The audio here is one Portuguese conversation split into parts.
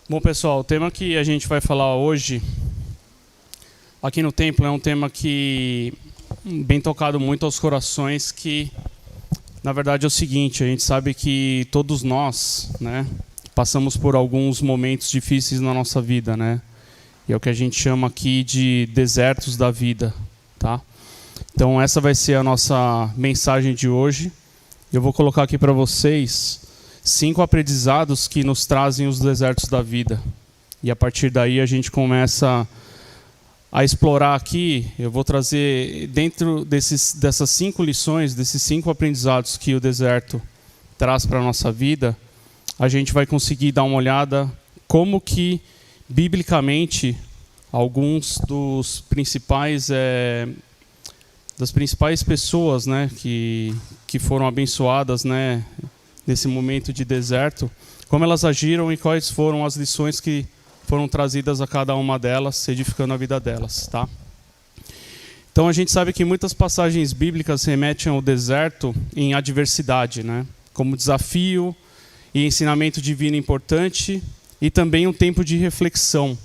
Bom, pessoal, o tema que a gente vai falar hoje aqui no templo é um tema que bem tocado muito aos corações, que na verdade é o seguinte: a gente sabe que todos nós, né, passamos por alguns momentos difíceis na nossa vida, né? E é o que a gente chama aqui de desertos da vida, tá? Então essa vai ser a nossa mensagem de hoje. Eu vou colocar aqui para vocês 5 aprendizados que nos trazem os desertos da vida. E a partir daí a gente começa a explorar aqui. Eu vou trazer dentro dessas 5 lições, desses 5 aprendizados que o deserto traz para a nossa vida, a gente vai conseguir dar uma olhada como que, biblicamente, alguns das principais pessoas, né, que foram abençoadas, né, nesse momento de deserto, como elas agiram e quais foram as lições que foram trazidas a cada uma delas, edificando a vida delas, tá? Então a gente sabe que muitas passagens bíblicas remetem ao deserto em adversidade, né, como desafio e ensinamento divino importante, e também um tempo de reflexão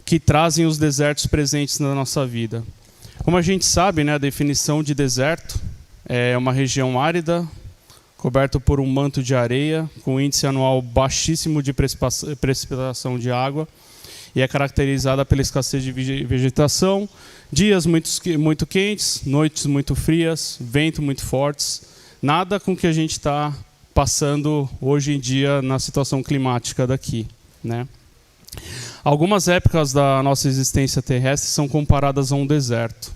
que trazem os desertos presentes na nossa vida. Como a gente sabe, né, a definição de deserto é uma região árida, coberto por um manto de areia, com índice anual baixíssimo de precipitação de água, e é caracterizada pela escassez de vegetação, dias muito quentes, noites muito frias, vento muito fortes, nada com que a gente está passando hoje em dia na situação climática daqui, né? Algumas épocas da nossa existência terrestre são comparadas a um deserto,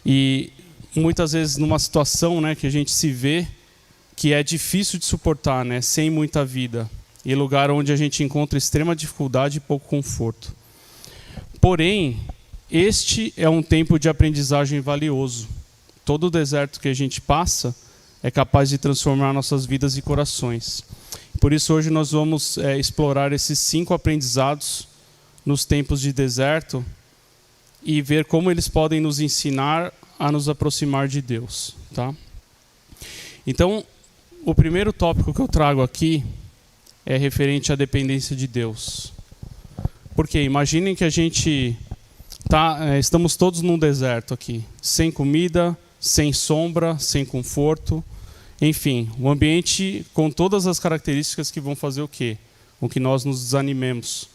e muitas vezes numa situação, né, que a gente se vê que é difícil de suportar, né, sem muita vida, e lugar onde a gente encontra extrema dificuldade e pouco conforto. Porém, este é um tempo de aprendizagem valioso. Todo deserto que a gente passa é capaz de transformar nossas vidas e corações. Por isso hoje nós vamos explorar esses 5 aprendizados nos tempos de deserto e ver como eles podem nos ensinar a nos aproximar de Deus, tá? Então, o primeiro tópico que eu trago aqui é referente à dependência de Deus. Porque imaginem que a gente estamos todos num deserto aqui, sem comida, sem sombra, sem conforto, enfim, um ambiente com todas as características que vão fazer o quê? Com que nós nos desanimemos,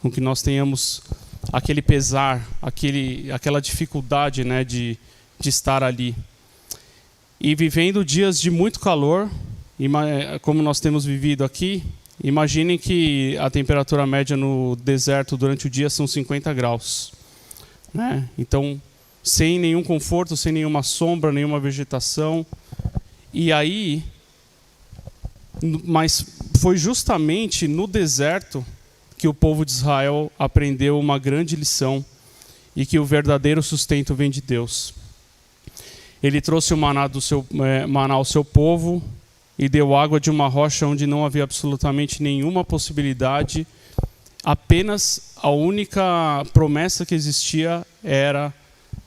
com que nós tenhamos aquele pesar, aquela dificuldade, né, de estar ali. E vivendo dias de muito calor, como nós temos vivido aqui, imaginem que a temperatura média no deserto durante o dia são 50 graus. Né? Então, sem nenhum conforto, sem nenhuma sombra, nenhuma vegetação. E aí, mas foi justamente no deserto que o povo de Israel aprendeu uma grande lição e que o verdadeiro sustento vem de Deus. Ele trouxe o maná ao seu povo e deu água de uma rocha onde não havia absolutamente nenhuma possibilidade. Apenas a única promessa que existia era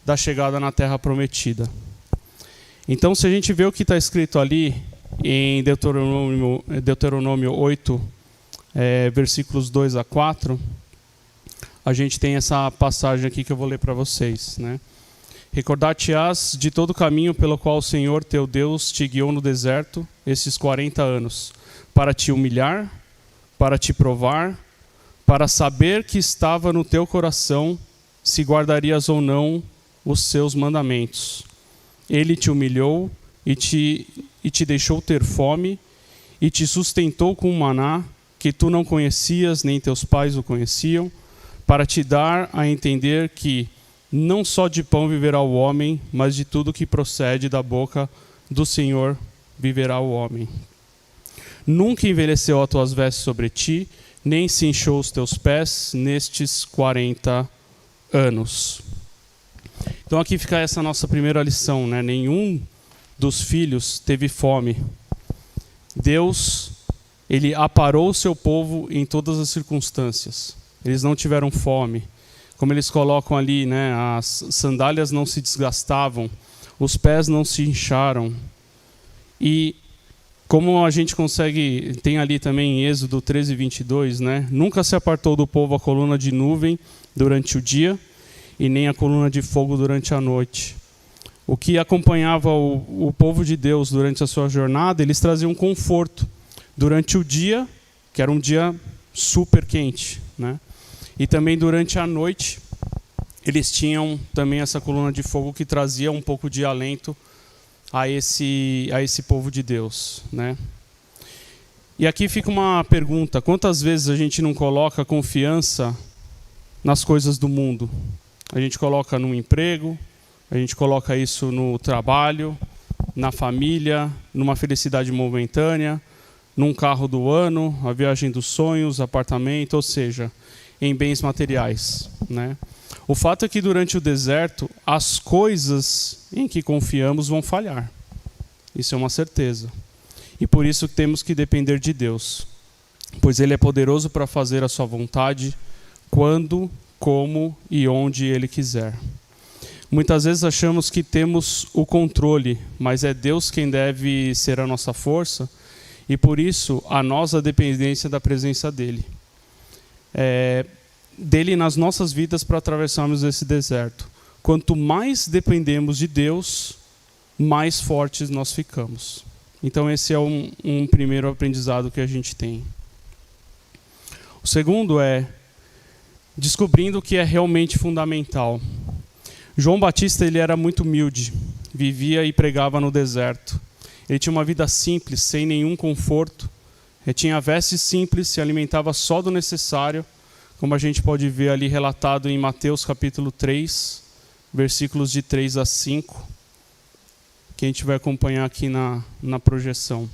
da chegada na terra prometida. Então, se a gente vê o que está escrito ali em Deuteronômio 8, versículos 2 a 4, a gente tem essa passagem aqui que eu vou ler para vocês, né? Recordar-te-ás de todo o caminho pelo qual o Senhor teu Deus te guiou no deserto esses 40 anos, para te humilhar, para te provar, para saber que estava no teu coração se guardarias ou não os seus mandamentos. Ele te humilhou e te deixou ter fome, e te sustentou com maná que tu não conhecias, nem teus pais o conheciam, para te dar a entender que não só de pão viverá o homem, mas de tudo que procede da boca do Senhor viverá o homem. Nunca envelheceu as tuas vestes sobre ti, nem se inchou os teus pés nestes 40 anos. Então aqui fica essa nossa primeira lição, né? Nenhum dos filhos teve fome. Deus, ele aparou o seu povo em todas as circunstâncias. Eles não tiveram fome. Como eles colocam ali, né, as sandálias não se desgastavam, os pés não se incharam. E Como a gente consegue, tem ali também em Êxodo 13, 22, né? Nunca se apartou do povo a coluna de nuvem durante o dia e nem a coluna de fogo durante a noite. O que acompanhava o povo de Deus durante a sua jornada, eles traziam conforto durante o dia, que era um dia super quente, né? E também durante a noite, eles tinham também essa coluna de fogo que trazia um pouco de alento a esse povo de Deus, né? E aqui fica uma pergunta: quantas vezes a gente não coloca confiança nas coisas do mundo? A gente coloca no emprego, a gente coloca isso no trabalho, na família, numa felicidade momentânea, num carro do ano, a viagem dos sonhos, apartamento, ou seja, em bens materiais, né? O fato é que durante o deserto, as coisas em que confiamos vão falhar. Isso é uma certeza. E por isso temos que depender de Deus, pois Ele é poderoso para fazer a sua vontade, quando, como e onde Ele quiser. Muitas vezes achamos que temos o controle, mas é Deus quem deve ser a nossa força, e por isso a nós a dependência da presença dEle. Dele nas nossas vidas para atravessarmos esse deserto. Quanto mais dependemos de Deus, mais fortes nós ficamos. Então esse é um primeiro aprendizado que a gente tem. O segundo é descobrindo o que é realmente fundamental. João Batista, ele era muito humilde, vivia e pregava no deserto. Ele tinha uma vida simples, sem nenhum conforto. Ele tinha vestes simples, se alimentava só do necessário, como a gente pode ver ali relatado em Mateus capítulo 3, versículos de 3 a 5, que a gente vai acompanhar aqui na projeção.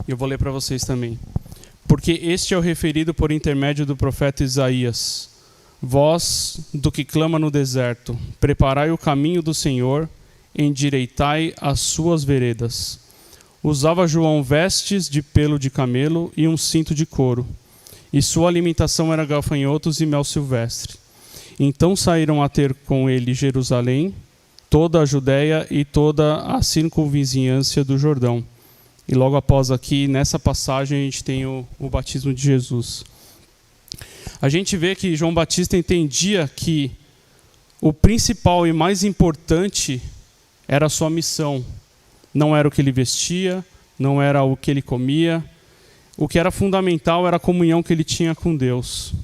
E eu vou ler para vocês também. Porque este é o referido por intermédio do profeta Isaías: voz do que clama no deserto, preparai o caminho do Senhor, endireitai as suas veredas. Usava João vestes de pelo de camelo e um cinto de couro, e sua alimentação era gafanhotos e mel silvestre. Então saíram a ter com ele Jerusalém, toda a Judéia e toda a circunvizinhança do Jordão. E logo após aqui, nessa passagem, a gente tem o batismo de Jesus. A gente vê que João Batista entendia que o principal e mais importante era a sua missão. Não era o que ele vestia, não era o que ele comia. O que era fundamental era a comunhão que ele tinha com Deus.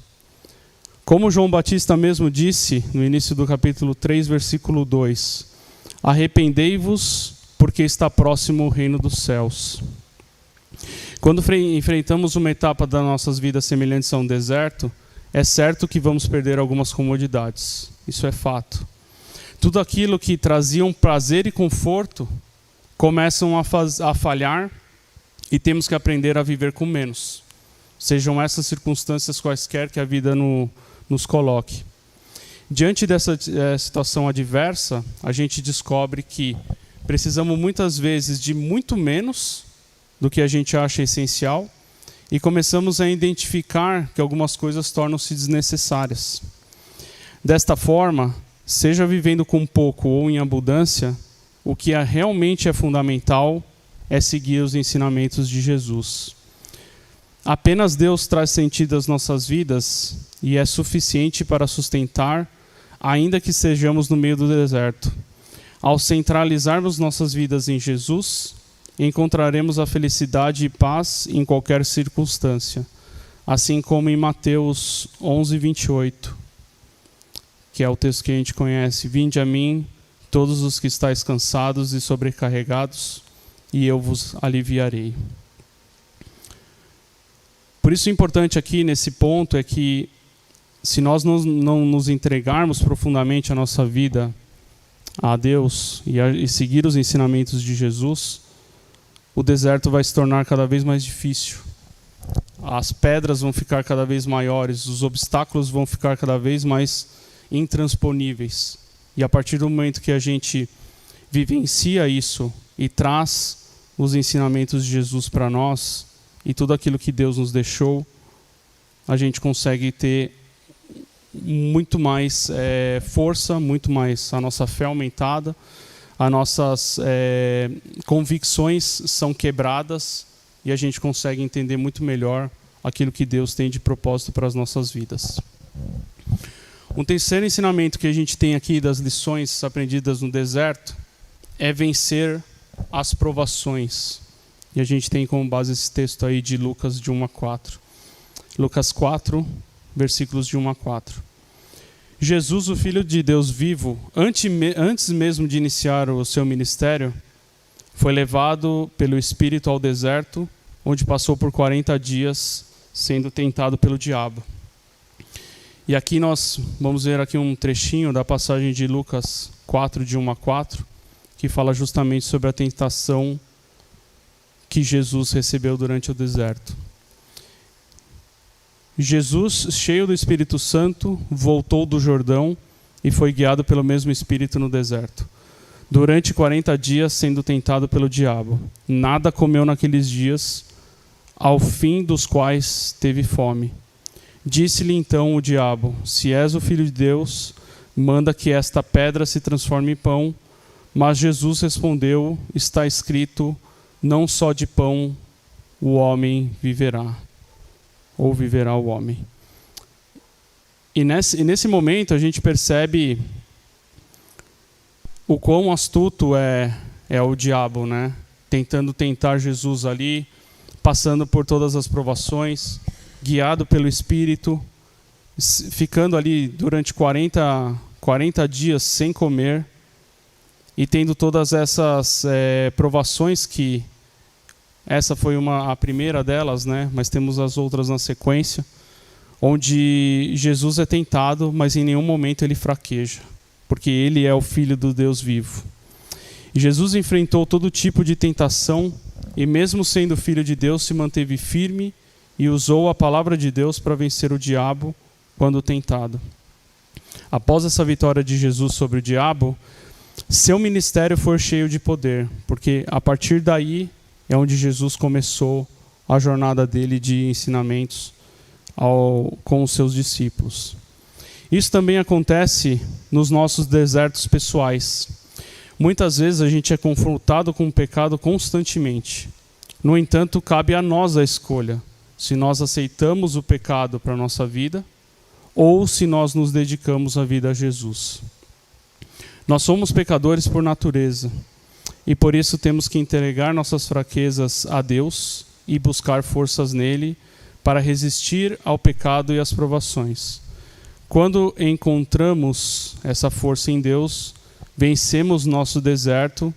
Como João Batista mesmo disse no início do capítulo 3, versículo 2: arrependei-vos, porque está próximo o reino dos céus. Quando enfrentamos uma etapa das nossas vidas semelhantes a um deserto, é certo que vamos perder algumas comodidades. Isso é fato. Tudo aquilo que trazia um prazer e conforto começam a falhar, e temos que aprender a viver com menos. Sejam essas circunstâncias quaisquer que a vida nos coloque. Diante dessa situação adversa, a gente descobre que precisamos muitas vezes de muito menos do que a gente acha essencial, e começamos a identificar que algumas coisas tornam-se desnecessárias. Desta forma, seja vivendo com pouco ou em abundância, o que realmente é fundamental é seguir os ensinamentos de Jesus. Apenas Deus traz sentido às nossas vidas e é suficiente para sustentar, ainda que estejamos no meio do deserto. Ao centralizarmos nossas vidas em Jesus, encontraremos a felicidade e paz em qualquer circunstância, assim como em Mateus 11, 28, que é o texto que a gente conhece: vinde a mim, todos os que estáis cansados e sobrecarregados, e eu vos aliviarei. Por isso, o importante aqui nesse ponto é que, se nós não nos entregarmos profundamente a nossa vida a Deus e seguir os ensinamentos de Jesus, o deserto vai se tornar cada vez mais difícil. As pedras vão ficar cada vez maiores, os obstáculos vão ficar cada vez mais intransponíveis. E a partir do momento que a gente vivencia isso e traz os ensinamentos de Jesus para nós e tudo aquilo que Deus nos deixou, a gente consegue ter muito mais força, muito mais a nossa fé aumentada, as nossas convicções são quebradas e a gente consegue entender muito melhor aquilo que Deus tem de propósito para as nossas vidas. Um terceiro ensinamento que a gente tem aqui das lições aprendidas no deserto é vencer as provações. E a gente tem como base esse texto aí de Lucas de 1 a 4. Lucas 4, versículos de 1 a 4. Jesus, o Filho de Deus vivo, antes mesmo de iniciar o seu ministério, foi levado pelo Espírito ao deserto, onde passou por 40 dias sendo tentado pelo diabo. E aqui nós vamos ver aqui um trechinho da passagem de Lucas 4, de 1 a 4, que fala justamente sobre a tentação que Jesus recebeu durante o deserto. Jesus, cheio do Espírito Santo, voltou do Jordão e foi guiado pelo mesmo Espírito no deserto. Durante 40 dias sendo tentado pelo diabo. Nada comeu naqueles dias, ao fim dos quais teve fome. Disse-lhe então o diabo: se és o Filho de Deus, manda que esta pedra se transforme em pão. Mas Jesus respondeu: está escrito, não só de pão o homem viverá, ou viverá o homem. E nesse momento a gente percebe o quão astuto é o diabo, né? Tentando tentar Jesus ali, passando por todas as provações, guiado pelo Espírito, ficando ali durante 40 dias sem comer e tendo todas essas provações que essa foi a primeira delas, né? Mas temos as outras na sequência, onde Jesus é tentado, mas em nenhum momento ele fraqueja, porque ele é o Filho do Deus vivo. E Jesus enfrentou todo tipo de tentação e mesmo sendo Filho de Deus, se manteve firme e usou a palavra de Deus para vencer o diabo quando tentado. Após essa vitória de Jesus sobre o diabo, seu ministério foi cheio de poder, porque a partir daí é onde Jesus começou a jornada dele de ensinamentos com os seus discípulos. Isso também acontece nos nossos desertos pessoais. Muitas vezes a gente é confrontado com o pecado constantemente. No entanto, cabe a nós a escolha, se nós aceitamos o pecado para a nossa vida ou se nós nos dedicamos a vida a Jesus. Nós somos pecadores por natureza. E por isso temos que entregar nossas fraquezas a Deus e buscar forças nele para resistir ao pecado e às provações. Quando encontramos essa força em Deus, vencemos nosso deserto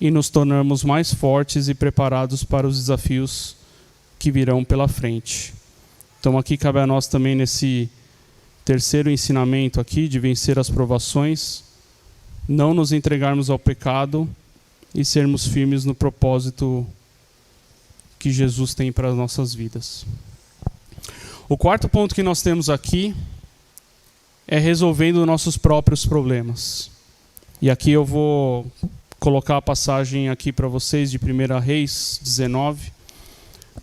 e nos tornamos mais fortes e preparados para os desafios que virão pela frente. Então aqui cabe a nós também nesse terceiro ensinamento aqui de vencer as provações, não nos entregarmos ao pecado e sermos firmes no propósito que Jesus tem para as nossas vidas. O quarto ponto que nós temos aqui é resolvendo nossos próprios problemas. E aqui eu vou colocar a passagem aqui para vocês de 1 Reis 19,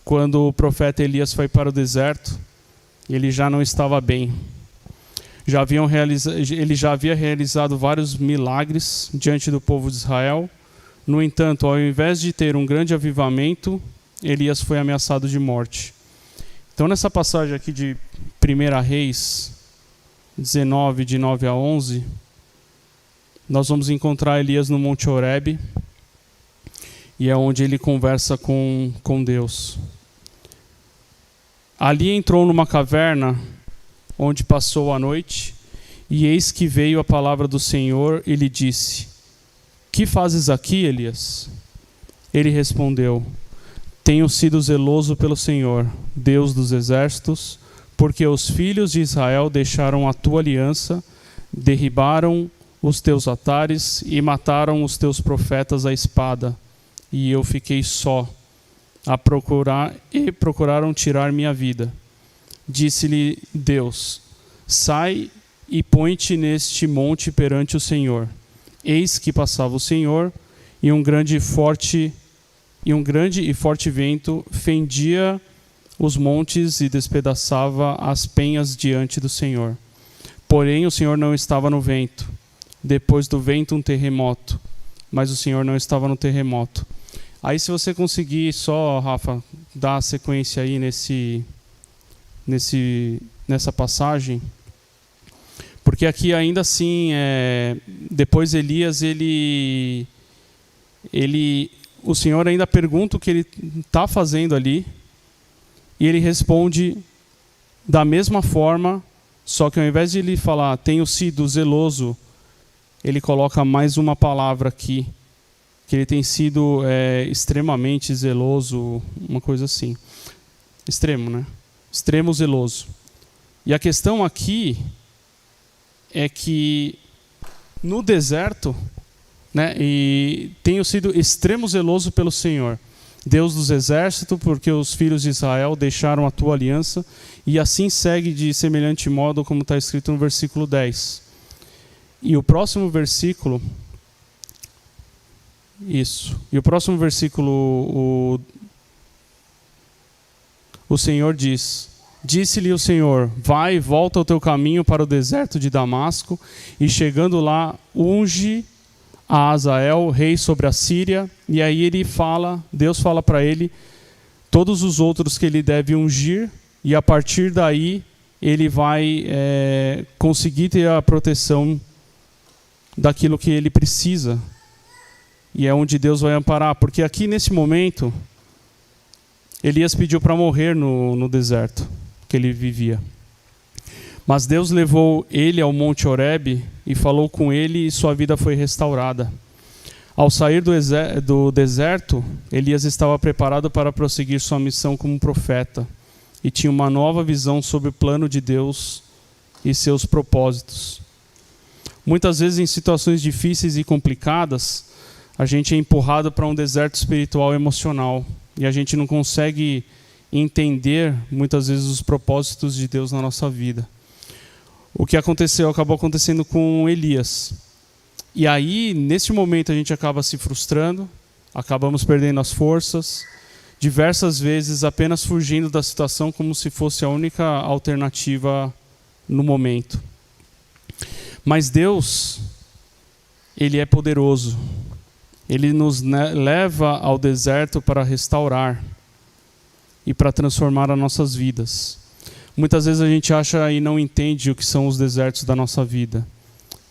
quando o profeta Elias foi para o deserto, ele já não estava bem. Ele já havia realizado vários milagres diante do povo de Israel. No entanto, ao invés de ter um grande avivamento, Elias foi ameaçado de morte. Então, nessa passagem aqui de 1 Reis 19, de 9 a 11, nós vamos encontrar Elias no Monte Horebe, e é onde ele conversa com Deus. Ali entrou numa caverna, onde passou a noite, e eis que veio a palavra do Senhor e lhe disse: que fazes aqui, Elias? Ele respondeu: tenho sido zeloso pelo Senhor, Deus dos exércitos, porque os filhos de Israel deixaram a tua aliança, derribaram os teus altares e mataram os teus profetas à espada, e eu fiquei só a procurar e procuraram tirar minha vida. Disse-lhe Deus: sai e põe-te neste monte perante o Senhor. Eis que passava o Senhor, e um grande e forte vento fendia os montes e despedaçava as penhas diante do Senhor. Porém o Senhor não estava no vento. Depois do vento um terremoto, mas o Senhor não estava no terremoto. Aí se você conseguir só, Rafa, dar a sequência aí nessa passagem, porque aqui ainda assim, depois Elias, o Senhor ainda pergunta o que ele está fazendo ali, e ele responde da mesma forma, só que ao invés de ele falar, tenho sido zeloso, ele coloca mais uma palavra aqui, que ele tem sido extremamente zeloso, uma coisa assim. Extremo, né? Extremo zeloso. E a questão aqui é que no deserto, né, e tenho sido extremo zeloso pelo Senhor, Deus dos exércitos, porque os filhos de Israel deixaram a tua aliança, e assim segue de semelhante modo como está escrito no versículo 10. E o próximo versículo, o Senhor diz, disse-lhe o Senhor, vai, volta ao teu caminho para o deserto de Damasco, e chegando lá, unge a Azael, rei sobre a Síria, e aí Deus fala para ele todos os outros que ele deve ungir, e a partir daí ele vai conseguir ter a proteção daquilo que ele precisa, e é onde Deus vai amparar, porque aqui nesse momento Elias pediu para morrer no deserto que ele vivia, mas Deus levou ele ao Monte Horebe e falou com ele, e sua vida foi restaurada. Ao sair do deserto, Elias estava preparado para prosseguir sua missão como profeta e tinha uma nova visão sobre o plano de Deus e seus propósitos. Muitas vezes, em situações difíceis e complicadas, a gente é empurrado para um deserto espiritual e emocional e a gente não consegue entender, muitas vezes, os propósitos de Deus na nossa vida. O que acabou acontecendo com Elias. E aí, nesse momento, a gente acaba se frustrando, acabamos perdendo as forças, diversas vezes apenas fugindo da situação como se fosse a única alternativa no momento. Mas Deus, Ele é poderoso. Ele nos leva ao deserto para restaurar e para transformar as nossas vidas. Muitas vezes a gente acha e não entende o que são os desertos da nossa vida.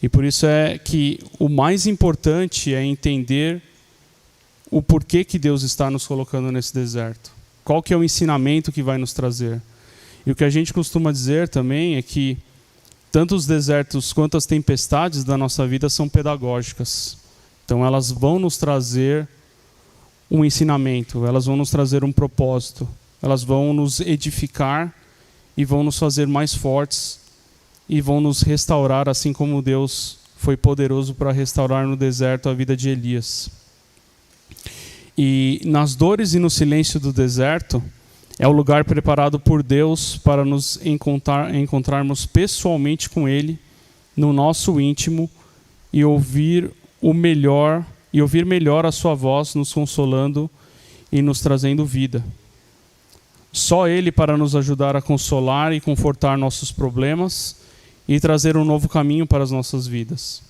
E por isso é que o mais importante é entender o porquê que Deus está nos colocando nesse deserto. Qual que é o ensinamento que vai nos trazer. E o que a gente costuma dizer também é que tanto os desertos quanto as tempestades da nossa vida são pedagógicas. Então elas vão nos trazer um ensinamento, elas vão nos trazer um propósito, elas vão nos edificar e vão nos fazer mais fortes e vão nos restaurar, assim como Deus foi poderoso para restaurar no deserto a vida de Elias. E nas dores e no silêncio do deserto, é o lugar preparado por Deus para nos encontrarmos pessoalmente com Ele, no nosso íntimo, e ouvir melhor a sua voz nos consolando e nos trazendo vida. Só Ele para nos ajudar a consolar e confortar nossos problemas e trazer um novo caminho para as nossas vidas.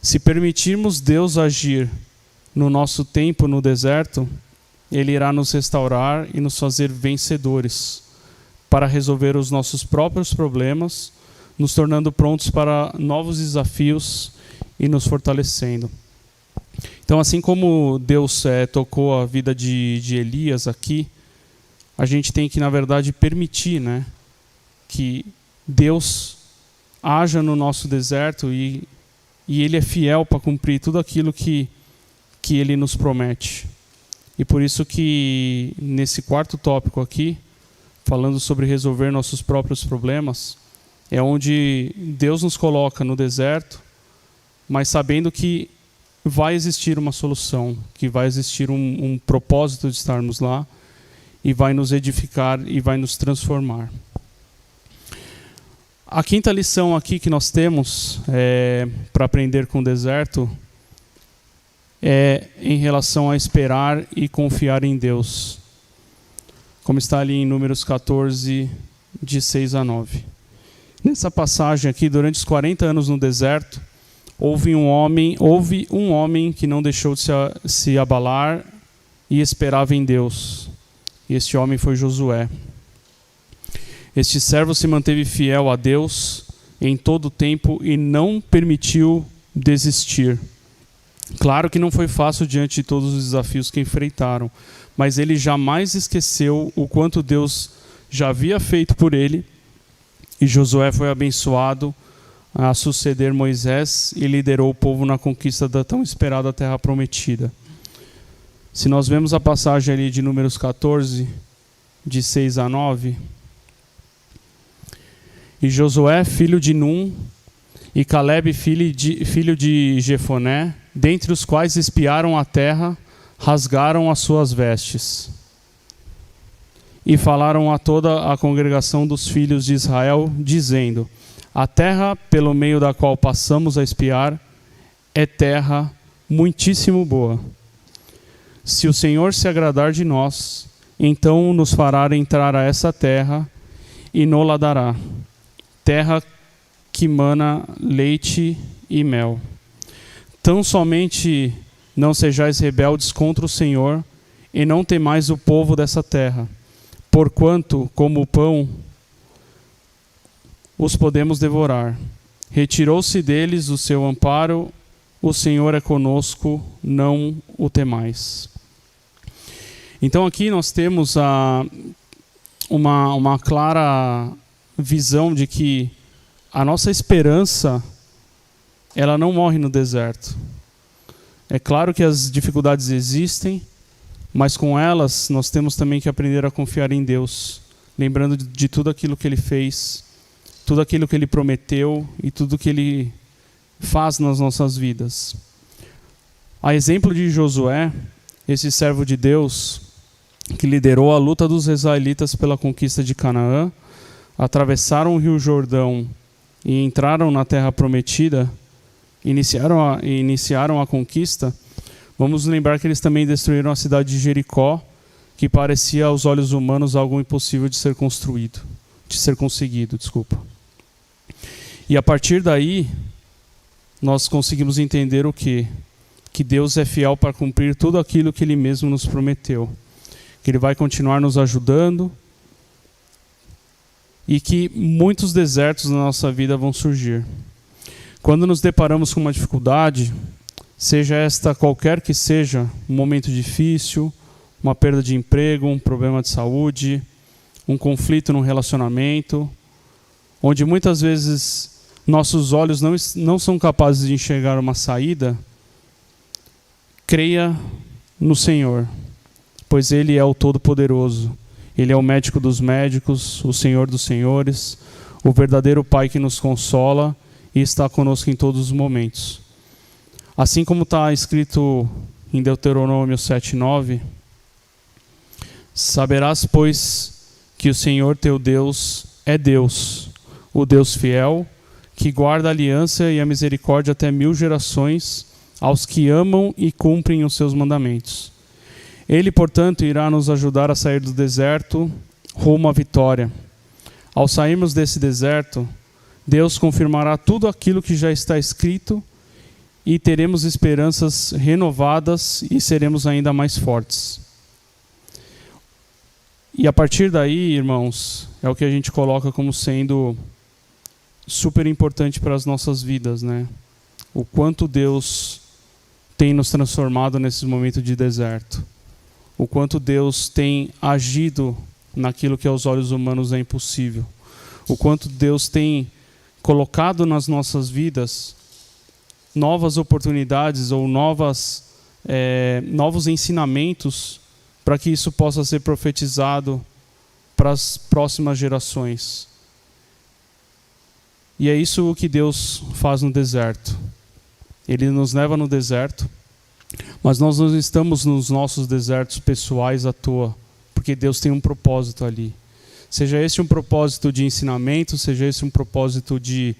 Se permitirmos Deus agir no nosso tempo no deserto, Ele irá nos restaurar e nos fazer vencedores para resolver os nossos próprios problemas, nos tornando prontos para novos desafios e nos fortalecendo. Então, assim como Deus tocou a vida de Elias aqui, a gente tem que, na verdade, permitir, né, que Deus haja no nosso deserto e Ele é fiel para cumprir tudo aquilo que Ele nos promete. E por isso que nesse quarto tópico aqui, falando sobre resolver nossos próprios problemas, é onde Deus nos coloca no deserto, mas sabendo que vai existir uma solução, que vai existir um propósito de estarmos lá, e vai nos edificar e vai nos transformar. A quinta lição aqui que nós temos para aprender com o deserto é em relação a esperar e confiar em Deus. Como está ali em Números 14, de 6 a 9. Nessa passagem aqui, durante os 40 anos no deserto, houve um homem que não deixou de se abalar e esperava em Deus. E este homem foi Josué. Este servo se manteve fiel a Deus em todo o tempo e não permitiu desistir. Claro que não foi fácil diante de todos os desafios que enfrentaram, mas ele jamais esqueceu o quanto Deus já havia feito por ele, e Josué foi abençoado a suceder Moisés e liderou o povo na conquista da tão esperada terra prometida. Se nós vemos a passagem ali de Números 14, de 6 a 9, e Josué, filho de Num, e Caleb, filho de Jefoné, dentre os quais espiaram a terra, rasgaram as suas vestes. E falaram a toda a congregação dos filhos de Israel, dizendo: a terra pelo meio da qual passamos a espiar é terra muitíssimo boa. Se o Senhor se agradar de nós, então nos fará entrar a essa terra e nos-la dará, terra que mana leite e mel. Tão somente não sejais rebeldes contra o Senhor, e não temais o povo dessa terra, porquanto, como o pão, os podemos devorar. Retirou-se deles o seu amparo, o Senhor é conosco, não o temais. Então aqui nós temos uma clara visão de que a nossa esperança, ela não morre no deserto. É claro que as dificuldades existem, mas com elas nós temos também que aprender a confiar em Deus, lembrando de tudo aquilo que Ele fez, tudo aquilo que Ele prometeu e tudo que Ele faz nas nossas vidas. A exemplo de Josué, esse servo de Deus, que liderou a luta dos israelitas pela conquista de Canaã, atravessaram o rio Jordão e entraram na terra prometida, iniciaram a conquista. Vamos lembrar que eles também destruíram a cidade de Jericó, que parecia aos olhos humanos algo impossível de ser conseguido. E a partir daí, nós conseguimos entender o quê? Que Deus é fiel para cumprir tudo aquilo que Ele mesmo nos prometeu. Que Ele vai continuar nos ajudando e que muitos desertos na nossa vida vão surgir. Quando nos deparamos com uma dificuldade, seja esta qualquer que seja, um momento difícil, uma perda de emprego, um problema de saúde, um conflito no relacionamento, onde muitas vezes nossos olhos não são capazes de enxergar uma saída, creia no Senhor, pois Ele é o Todo-Poderoso. Ele é o médico dos médicos, o Senhor dos senhores, o verdadeiro Pai que nos consola e está conosco em todos os momentos. Assim como está escrito em Deuteronômio 7:9, saberás, pois, que o Senhor teu Deus é Deus, o Deus fiel, que guarda a aliança e a misericórdia até 1000 gerações aos que amam e cumprem os seus mandamentos. Ele, portanto, irá nos ajudar a sair do deserto rumo à vitória. Ao sairmos desse deserto, Deus confirmará tudo aquilo que já está escrito e teremos esperanças renovadas e seremos ainda mais fortes. E a partir daí, irmãos, é o que a gente coloca como sendo super importante para as nossas vidas, né? O quanto Deus tem nos transformado nesses momentos de deserto. O quanto Deus tem agido naquilo que aos olhos humanos é impossível. O quanto Deus tem colocado nas nossas vidas novas oportunidades ou novos ensinamentos para que isso possa ser profetizado para as próximas gerações. E é isso o que Deus faz no deserto. Ele nos leva no deserto, mas nós não estamos nos nossos desertos pessoais à toa, porque Deus tem um propósito ali. Seja esse um propósito de ensinamento, seja esse um propósito de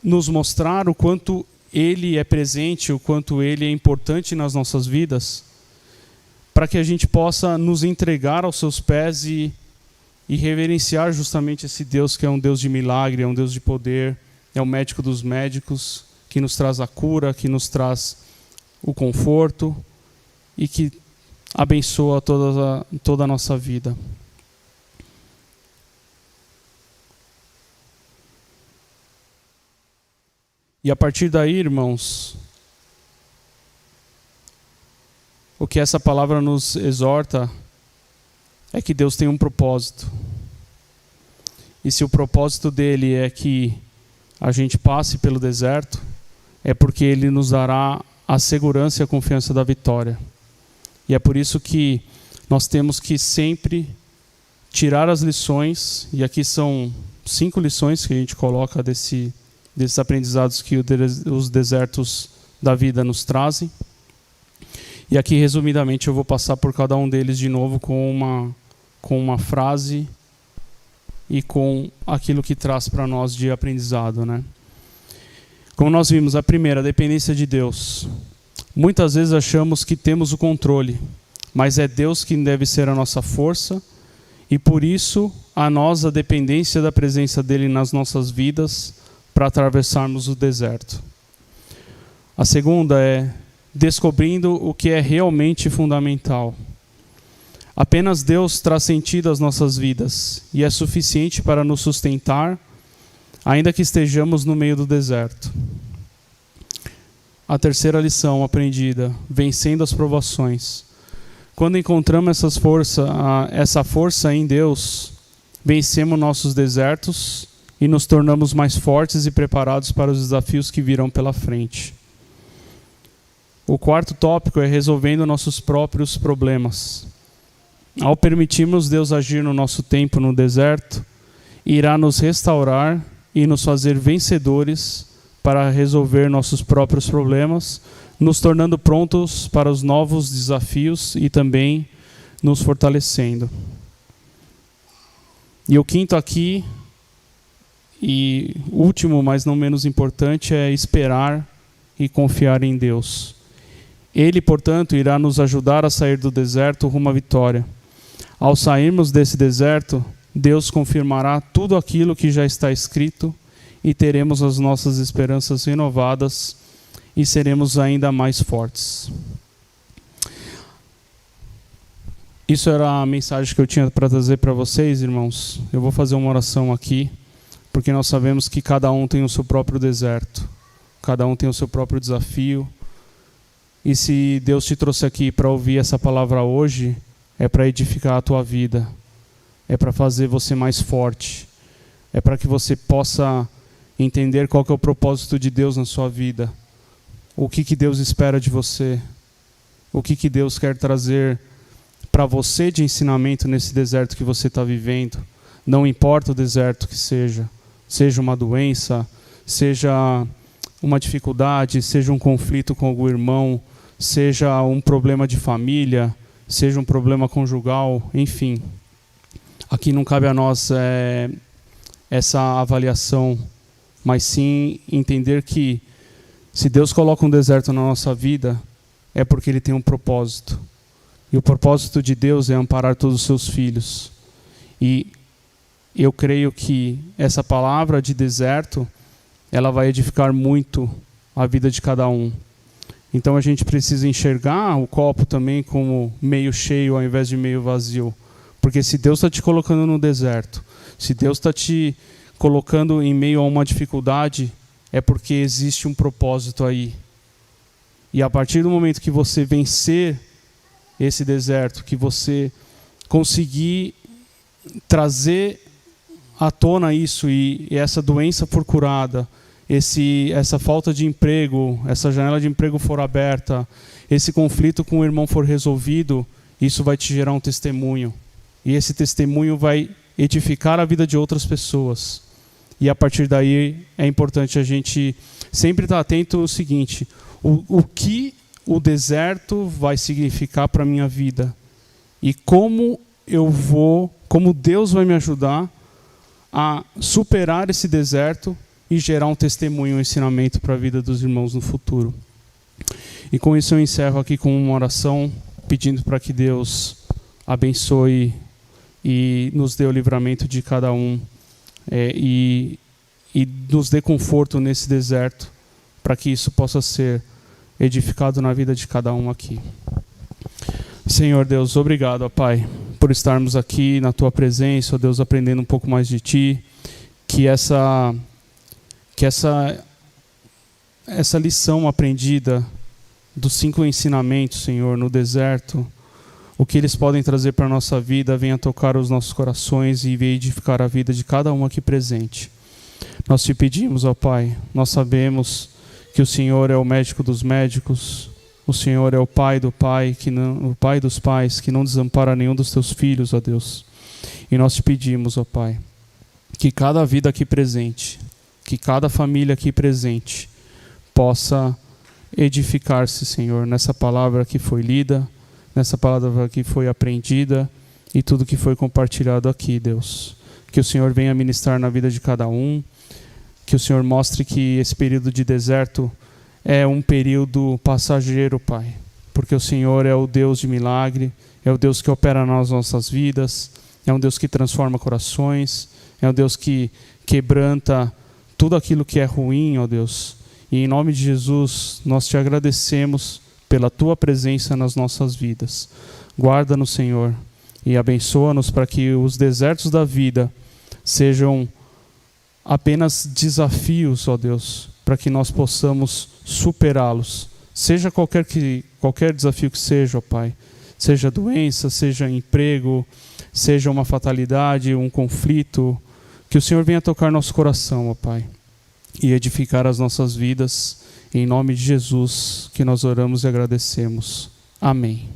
nos mostrar o quanto Ele é presente, o quanto Ele é importante nas nossas vidas, para que a gente possa nos entregar aos seus pés e reverenciar justamente esse Deus que é um Deus de milagre, é um Deus de poder, é o médico dos médicos, que nos traz a cura, que nos traz o conforto e que abençoa toda a nossa vida. E a partir daí, irmãos, o que essa palavra nos exorta é que Deus tem um propósito. E se o propósito dele é que a gente passe pelo deserto, é porque ele nos dará a segurança e a confiança da vitória. E é por isso que nós temos que sempre tirar as lições, e aqui são 5 lições que a gente coloca desses aprendizados que os desertos da vida nos trazem. E aqui, resumidamente, eu vou passar por cada um deles de novo com uma frase e com aquilo que traz para nós de aprendizado, né? Como nós vimos, a primeira, a dependência de Deus. Muitas vezes achamos que temos o controle, mas é Deus quem deve ser a nossa força, e por isso a nós a dependência da presença dele nas nossas vidas para atravessarmos o deserto. A segunda é descobrindo o que é realmente fundamental. Apenas Deus traz sentido às nossas vidas e é suficiente para nos sustentar, ainda que estejamos no meio do deserto. A terceira lição aprendida, vencendo as provações. Quando encontramos essa força em Deus, vencemos nossos desertos e nos tornamos mais fortes e preparados para os desafios que virão pela frente. O quarto tópico é resolvendo nossos próprios problemas. Ao permitirmos Deus agir no nosso tempo no deserto, irá nos restaurar e nos fazer vencedores para resolver nossos próprios problemas, nos tornando prontos para os novos desafios e também nos fortalecendo. E o quinto aqui, e último, mas não menos importante, é esperar e confiar em Deus. Ele, portanto, irá nos ajudar a sair do deserto rumo à vitória. Ao sairmos desse deserto, Deus confirmará tudo aquilo que já está escrito e teremos as nossas esperanças renovadas e seremos ainda mais fortes. Isso era a mensagem que eu tinha para trazer para vocês, irmãos. Eu vou fazer uma oração aqui, porque nós sabemos que cada um tem o seu próprio deserto, cada um tem o seu próprio desafio. E se Deus te trouxe aqui para ouvir essa palavra hoje, é para edificar a tua vida, é para fazer você mais forte, é para que você possa entender qual que é o propósito de Deus na sua vida, o que Deus espera de você, o que Deus quer trazer para você de ensinamento nesse deserto que você está vivendo. Não importa o deserto que seja uma doença, seja uma dificuldade, seja um conflito com algum irmão, seja um problema de família, seja um problema conjugal, enfim. Aqui não cabe a nós essa avaliação, mas sim entender que se Deus coloca um deserto na nossa vida, é porque Ele tem um propósito. E o propósito de Deus é amparar todos os seus filhos. E eu creio que essa palavra de deserto, ela vai edificar muito a vida de cada um. Então a gente precisa enxergar o copo também como meio cheio ao invés de meio vazio. Porque se Deus está te colocando no deserto, se Deus está te colocando em meio a uma dificuldade, é porque existe um propósito aí. E a partir do momento que você vencer esse deserto, que você conseguir trazer à tona isso e essa doença for curada, essa falta de emprego, essa janela de emprego for aberta, esse conflito com o irmão for resolvido, isso vai te gerar um testemunho. E esse testemunho vai edificar a vida de outras pessoas. E a partir daí é importante a gente sempre estar atento ao seguinte: o que o deserto vai significar para a minha vida? E como Deus vai me ajudar a superar esse deserto e gerar um testemunho, um ensinamento para a vida dos irmãos no futuro. E com isso eu encerro aqui com uma oração, pedindo para que Deus abençoe e nos dê o livramento de cada um, e e nos dê conforto nesse deserto, para que isso possa ser edificado na vida de cada um aqui. Senhor Deus, obrigado, ó Pai, por estarmos aqui na Tua presença, ó Deus, aprendendo um pouco mais de Ti, que essa lição aprendida dos 5 ensinamentos, Senhor, no deserto, o que eles podem trazer para a nossa vida, venha tocar os nossos corações e venha edificar a vida de cada um aqui presente. Nós te pedimos, ó Pai, nós sabemos que o Senhor é o médico dos médicos, o Senhor é o Pai do Pai, o Pai dos pais, que não desampara nenhum dos teus filhos, ó Deus. E nós te pedimos, ó Pai, que cada vida aqui presente, que cada família aqui presente possa edificar-se, Senhor, nessa palavra que foi lida, nessa palavra que foi aprendida e tudo que foi compartilhado aqui, Deus. Que o Senhor venha ministrar na vida de cada um, que o Senhor mostre que esse período de deserto é um período passageiro, Pai, porque o Senhor é o Deus de milagre, é o Deus que opera nas nossas vidas, é um Deus que transforma corações, é um Deus que quebranta tudo aquilo que é ruim, ó Deus. E em nome de Jesus, nós te agradecemos pela Tua presença nas nossas vidas. Guarda-nos, Senhor, e abençoa-nos para que os desertos da vida sejam apenas desafios, ó Deus, para que nós possamos superá-los. Seja qualquer desafio que seja, ó Pai. Seja doença, seja emprego, seja uma fatalidade, um conflito. Que o Senhor venha tocar nosso coração, ó Pai, e edificar as nossas vidas. Em nome de Jesus que nós oramos e agradecemos. Amém.